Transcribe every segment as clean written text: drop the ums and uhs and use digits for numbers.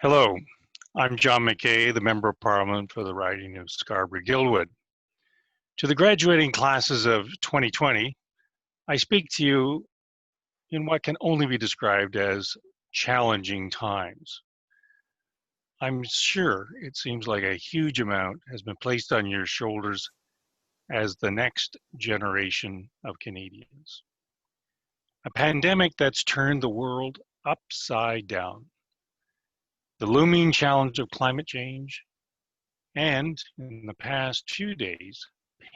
Hello, I'm John McKay, the Member of Parliament for the riding of Scarborough-Guildwood. To the graduating classes of 2020, I speak to you in what can only be described as challenging times. I'm sure it seems like a huge amount has been placed on your shoulders as the next generation of Canadians. A pandemic that's turned the world upside down. The looming challenge of climate change, and in the past few days,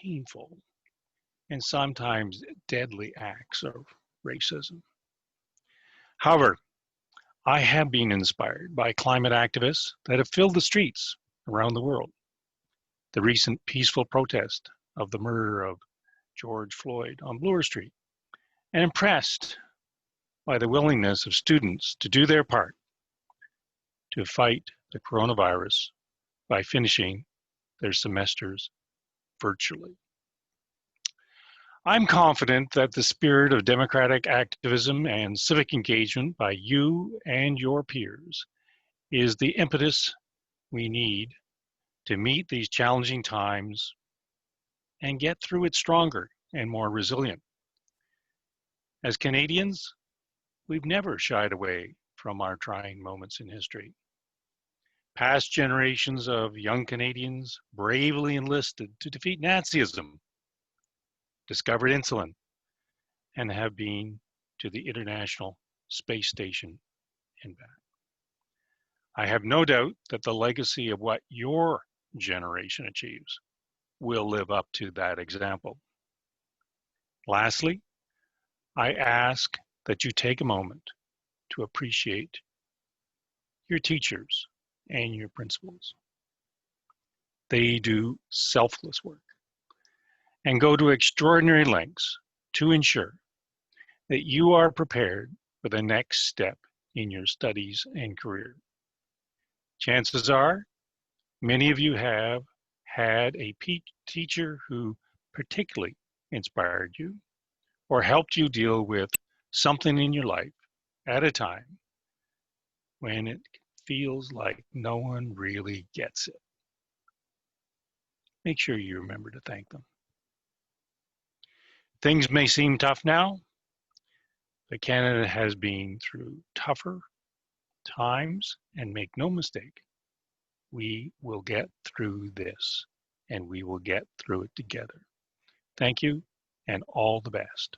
painful and sometimes deadly acts of racism. However, I have been inspired by climate activists that have filled the streets around the world. The recent peaceful protest of the murder of George Floyd on Bloor Street, and impressed by the willingness of students to do their part to fight the coronavirus by finishing their semesters virtually. I'm confident that the spirit of democratic activism and civic engagement by you and your peers is the impetus we need to meet these challenging times and get through it stronger and more resilient. As Canadians, we've never shied away from our trying moments in history. Past generations of young Canadians bravely enlisted to defeat Nazism, discovered insulin, and have been to the International Space Station and back. I have no doubt that the legacy of what your generation achieves will live up to that example. Lastly, I ask that you take a moment to appreciate your teachers and your principals. They do selfless work and go to extraordinary lengths to ensure that you are prepared for the next step in your studies and career. Chances are, many of you have had a teacher who particularly inspired you or helped you deal with something in your life at a time when it feels like no one really gets it. Make sure you remember to thank them. Things may seem tough now, but Canada has been through tougher times, and make no mistake, we will get through this, and we will get through it together. Thank you, and all the best.